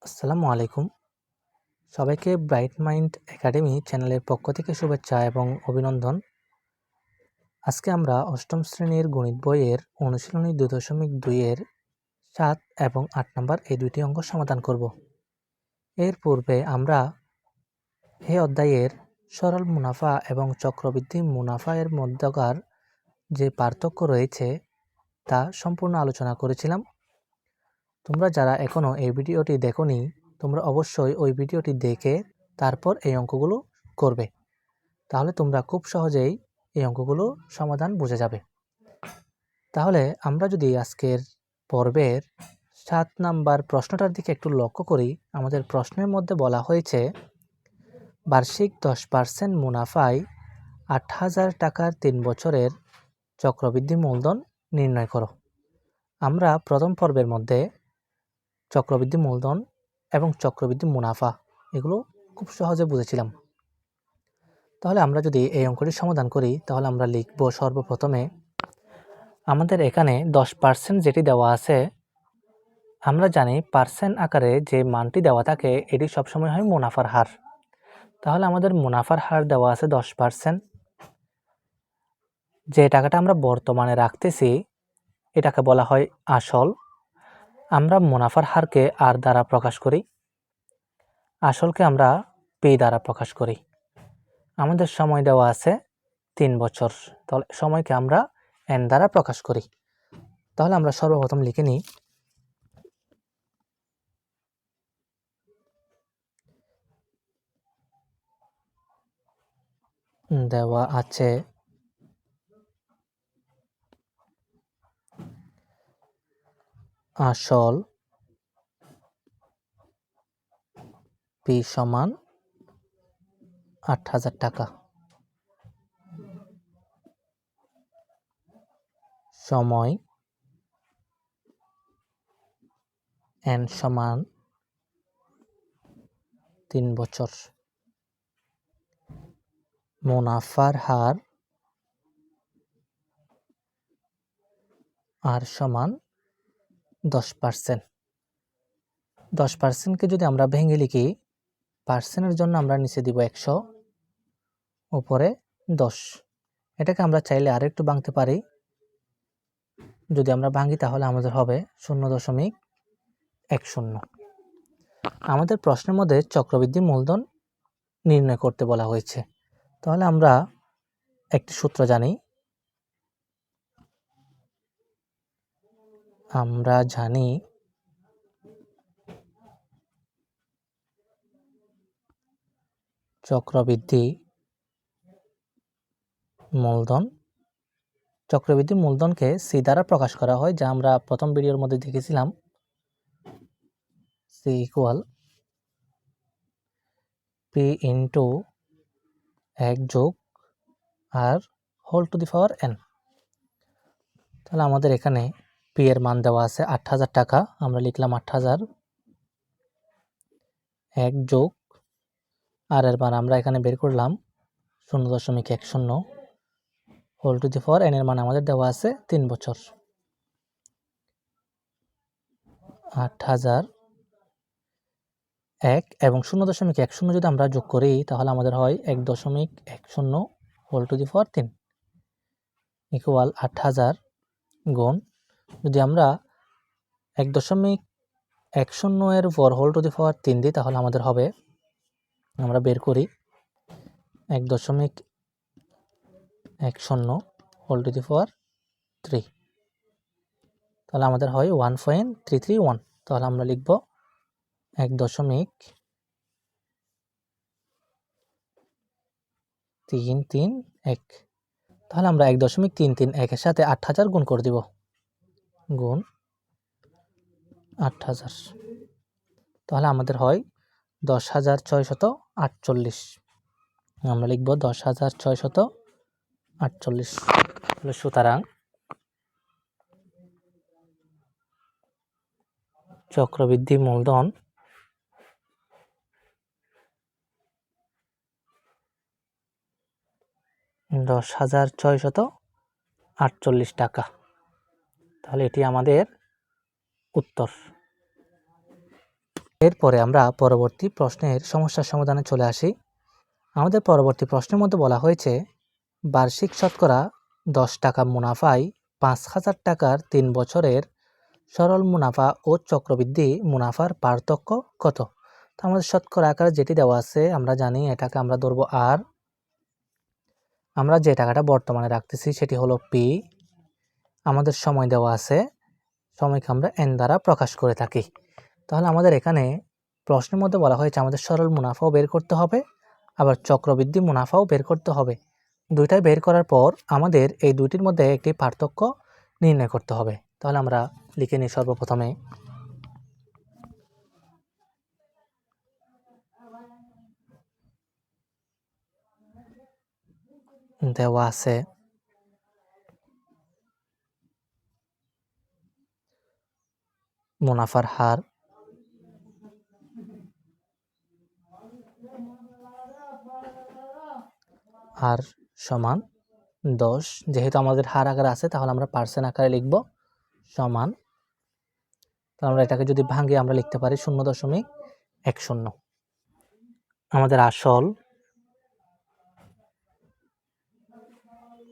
আসসালামু আলাইকুম। সবাইকে ব্রাইট মাইন্ড একাডেমি চ্যানেলের পক্ষ থেকে শুভেচ্ছা এবং অভিনন্দন। আজকে আমরা অষ্টম শ্রেণীর গণিত বইয়ের অনুশীলনী 2.2 এর 7 এবং 8 নম্বর এই দুইটি অঙ্ক সমাধান করব। এর পূর্বে আমরা এই অধ্যায়ের সরল মুনাফা এবং চক্রবৃদ্ধি মুনাফা এর মধ্যকার যে পার্থক্য রয়েছে তা সম্পূর্ণ আলোচনা করেছিলাম। তোমরা যারা এখনও এই ভিডিওটি দেখোনি, তোমরা অবশ্যই ওই ভিডিওটি দেখে তারপর এই অঙ্কগুলো করবে, তাহলে তোমরা খুব সহজেই এই অঙ্কগুলো সমাধান বুঝে যাবে। তাহলে আমরা যদি আজকের পর্বের 7 নাম্বার প্রশ্নটার দিকে একটু লক্ষ্য করি, আমাদের প্রশ্নের মধ্যে বলা হয়েছে বার্ষিক 10% মুনাফায় 8,000 টাকার 3 বছরের চক্রবৃদ্ধি মূলধন নির্ণয় করো। আমরা প্রথম পর্বের মধ্যে চক্রবৃদ্ধি মূলধন এবং চক্রবৃদ্ধি মুনাফা এগুলো খুব সহজে বুঝেছিলাম। তাহলে আমরা যদি এই অঙ্কটি সমাধান করি, তাহলে আমরা লিখব সর্বপ্রথমে আমাদের এখানে 10% যেটি দেওয়া আছে, আমরা জানি পার্সেন্ট আকারে যে মানটি দেওয়া থাকে এটি সবসময় হয় মুনাফার হার। তাহলে আমাদের মুনাফার হার দেওয়া আছে 10%। যে টাকাটা আমরা বর্তমানে রাখতেছি এটাকে বলা হয় আসল। আমরা মুনাফার হারকে আর দ্বারা প্রকাশ করি, আসলকে আমরা পি দ্বারা প্রকাশ করি। আমাদের সময় দেওয়া আছে 3 বছর, তাহলে সময়কে আমরা এন দ্বারা প্রকাশ করি। তাহলে আমরা সর্বপ্রথম লিখে নিই দেওয়া আছে আসল পি সমান 8,000 টাকা, সময় এন সমান 3 বছর, মুনাফার হার আর সমান 10%। 10%কে যদি আমরা ভেঙে লিখি, পার্সেন্টের জন্য আমরা নিচে দিব 100, উপরে 10। এটাকে আমরা চাইলে আরেকটু ভাঙতে পারি। যদি আমরা ভাঙি তাহলে আমাদের হবে 0.10। আমাদের প্রশ্নের মধ্যে চক্রবৃদ্ধি মূলধন নির্ণয় করতে বলা হয়েছে। তাহলে আমরা একটি সূত্র জানি। আমরা জানি চক্রবৃদ্ধি মূলধন, চক্রবৃদ্ধি মূলধনকে সি দ্বারা প্রকাশ করা হয়, যা আমরা প্রথম ভিডিওর মধ্যে দেখেছিলাম। সি ইকুয়াল পি ইন্টু 1 যোগ r whole to the power n. তাহলে আমাদের এখানে পি এর মান দেওয়া আছে 8,000 টাকা, আমরা লিখলাম 8,000, 1 যোগ আর এর মান আমরা এখানে বের করলাম 0.10, whole to the power n এর মান আমাদের দেওয়া আছে 3 বছর। 8,000 1 এবং 0.10 যদি আমরা যোগ করি তাহলে আমাদের হয় 1.10 whole to the power 3 equal 8,000 গুণ, যদি আমরা 1.10 এর উপর হোল টু দি পাওয়ার 3 দিই তাহলে আমাদের হবে, আমরা বের করি 1.10 হোল টু দি পাওয়ার 3, তাহলে আমাদের হয় 1.331। তাহলে আমরা লিখব 1.331। তাহলে আমরা 1.331 এর সাথে 8,000 গুণ করে দিব, গুণ 8,000, তাহলে আমাদের হয় 10,648। আমরা লিখব 10,648। সুতরাং চক্রবৃদ্ধি মূলধন 10,648 টাকা। তাহলে এটি আমাদের উত্তর। এরপরে আমরা পরবর্তী প্রশ্নের সমস্যার সমাধানে চলে আসি। আমাদের পরবর্তী প্রশ্নের মধ্যে বলা হয়েছে বার্ষিক শতকরা 10 টাকা মুনাফায় 5,000 টাকার 3 বছরের সরল মুনাফা ও চক্রবৃদ্ধি মুনাফার পার্থক্য কত? তো আমাদের শতকরা আকারে যেটি দেওয়া আছে আমরা জানি এটাকে আমরা ধরবো আর, আমরা যে টাকাটা বর্তমানে রাখতেছি সেটি হলো পি, আমাদের সময় দেওয়া আছে, সময়কে আমরা এন দ্বারা প্রকাশ করে থাকি। তাহলে আমাদের এখানে প্রশ্নের মধ্যে বলা হয়েছে আমাদের সরল মুনাফাও বের করতে হবে, আবার চক্রবৃদ্ধি মুনাফাও বের করতে হবে। দুইটাই বের করার পর আমাদের এই দুইটির মধ্যে একটি পার্থক্য নির্ণয় করতে হবে। তাহলে আমরা লিখে নিই সর্বপ্রথমে দেওয়া আছে মুনাফার হার আর সমান 10, যেহেতু আমাদের হার আকারে আছে তাহলে আমরা পার্সেন্ট আকারে লিখব সমান, তো আমরা এটাকে যদি ভাঙি আমরা লিখতে পারি 0.10। আমাদের আসল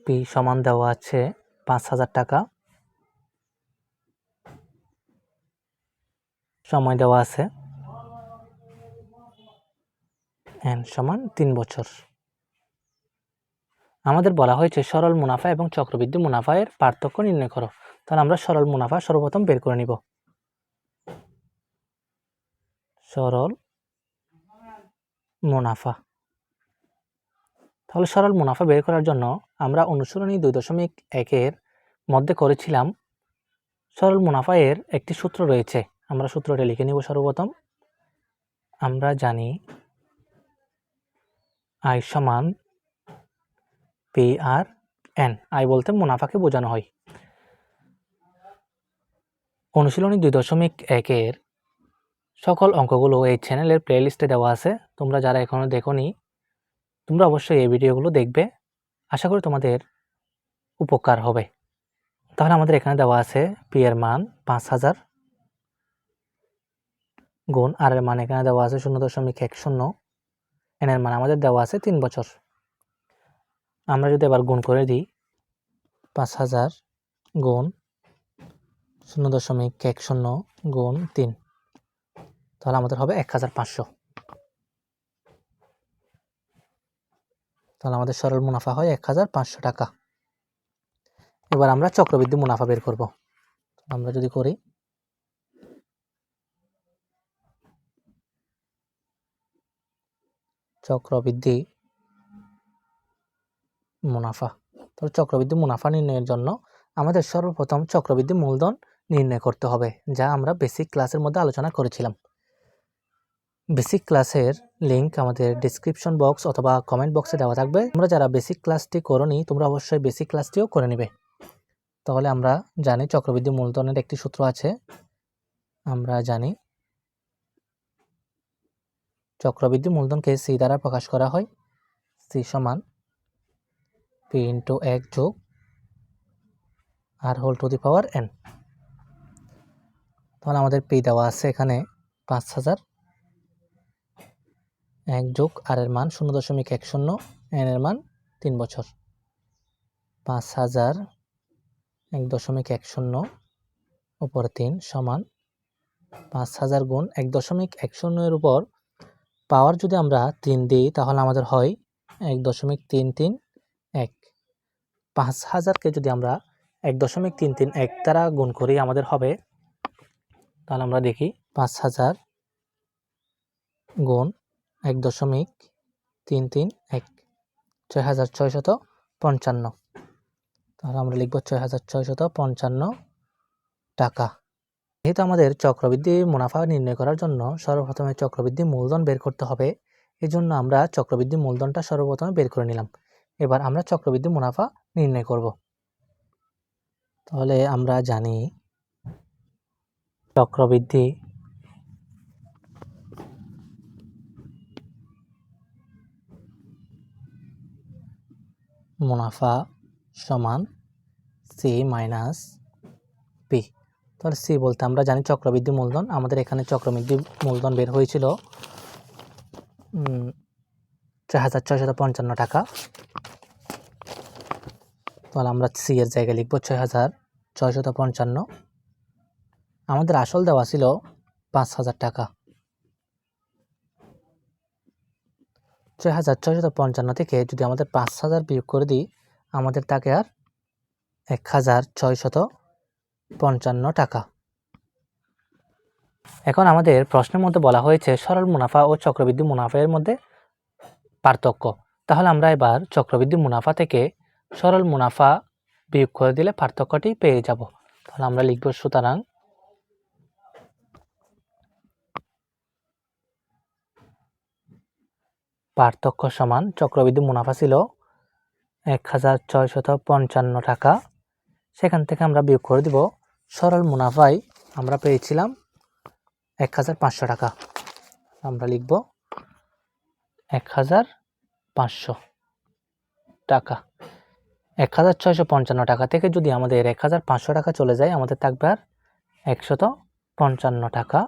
পি সমান দেওয়া আছে 5,000 টাকা, সময় দেওয়া আছে এন সমান 3 বছর। আমাদের বলা হয়েছে সরল মুনাফা এবং চক্রবৃদ্ধি মুনাফায়ের পার্থক্য নির্ণয় করো। তাহলে আমরা সরল মুনাফা সর্বপ্রথম বের করে নিব। সরল মুনাফা, তাহলে সরল মুনাফা বের করার জন্য আমরা অনুসরণী 2.1 মধ্যে করেছিলাম সরল মুনাফা এর একটি সূত্র রয়েছে, আমরা সূত্রটা লিখে নিব। সর্বপ্রথম আমরা জানি আই সমান পি আর এন, আই বলতে মুনাফাকে বোঝানো হয়। অনুশীলনী 2.1 সকল অঙ্কগুলো এই চ্যানেলের প্লেলিস্টে দেওয়া আছে, তোমরা যারা এখনো দেখোনি তোমরা অবশ্যই এই ভিডিওগুলো দেখবে, আশা করি তোমাদের উপকার হবে। তাহলে আমাদের এখানে দেওয়া আছে পি এর মান 5,000 গুণ আর এর মান এখানে দেওয়া আছে 0.10, এন এর মান আমাদের দেওয়া আছে 3 বছর। আমরা যদি এবার গুণ করে দিই 5,000 গুণ 0.10 গুণ 3, তাহলে আমাদের হবে 1,500। তাহলে আমাদের সরল মুনাফা হয় 1,500 টাকা। এবার আমরা চক্রবৃদ্ধি মুনাফা বের করব। আমরা যদি করি চক্রবৃদ্ধি মুনাফা, তাহলে চক্রবৃদ্ধি মুনাফা নির্ণয়ের জন্য আমাদের সর্বপ্রথম চক্রবৃদ্ধি মূলধন নির্ণয় করতে হবে, যা আমরা বেসিক ক্লাসের মধ্যে আলোচনা করেছিলাম। বেসিক ক্লাসের লিংক আমাদের ডেসক্রিপশন বক্স অথবা কমেন্ট বক্সে দেওয়া থাকবে। তোমরা যারা বেসিক ক্লাসটি করোনি তোমরা অবশ্যই বেসিক ক্লাসটিও করে নেবে। তাহলে আমরা জানি চক্রবৃদ্ধি মূলধনের একটি সূত্র আছে, আমরা জানি চক্রবৃদ্ধি মূলধনকে সি দ্বারা প্রকাশ করা হয়, সি সমান পি ইন্টু 1 যোগ r whole to the power n. তাহলে আমাদের পি দেওয়া আছে এখানে 5,000, 1 যোগ আর এর মান 0.10, এন এর মান 3 বছর। 5,000 1.10 উপর 3 সমান 5,000 গুণ 1.10 এর উপর পাওয়ার যদি আমরা 3 দিই তাহলে আমাদের হয় 1.331। 5,000কে যদি আমরা 1.331 দ্বারা গুণ করি আমাদের হবে, তাহলে আমরা দেখি 5,000 গুণ 1.331 6,655। তাহলে আমরা লিখব 6,655 টাকা। যেহেতু আমাদের চক্রবৃদ্ধি মুনাফা নির্ণয় করার জন্য সর্বপ্রথমে চক্রবৃদ্ধি মূলধন বের করতে হবে, এই জন্য আমরা চক্রবৃদ্ধি মূলধনটা সর্বপ্রথমে বের করে নিলাম। এবার আমরা চক্রবৃদ্ধি মুনাফা নির্ণয় করব। তাহলে আমরা জানি চক্রবৃদ্ধি মুনাফা সমান সি মাইনাস পি। তাহলে সি বলতে আমরা জানি চক্রবৃদ্ধি মূলধন, আমাদের এখানে চক্রবৃদ্ধি মূলধন বের হয়েছিল 6,655 টাকা। তাহলে আমরা সি এর জায়গায় লিখব 6,655। আমাদের আসল দেওয়া ছিল 5,000 টাকা। 6,655 থেকে যদি আমাদের 5,000 বিয়োগ করে দিই, আমাদের থাকে আর 1,655 টাকা। এখন আমাদের প্রশ্নের মধ্যে বলা হয়েছে সরল মুনাফা ও চক্রবৃদ্ধি মুনাফার মধ্যে পার্থক্য। তাহলে আমরা এবার চক্রবৃদ্ধি মুনাফা থেকে সরল মুনাফা বিয়োগ করে দিলে পার্থক্যটি পেয়ে যাব। তাহলে আমরা লিখব সুতরাং পার্থক্য সমান চক্রবৃদ্ধি মুনাফা ছিল 1,655 টাকা, সেখান থেকে আমরা বিয়োগ করে দিব সরল মুনাফায় আমরা পেয়েছিলাম 1,500 টাকা। আমরা লিখব 1,500 টাকা। 1,655 টাকা থেকে যদি আমাদের 1,500 টাকা চলে যায়, আমাদের থাকবে আর 155 টাকা।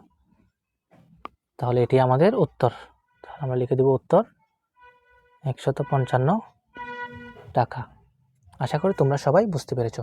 তাহলে এটি আমাদের উত্তর। আমরা লিখে দেব উত্তর 155 টাকা। আশা করি তোমরা সবাই বুঝতে পেরেছো।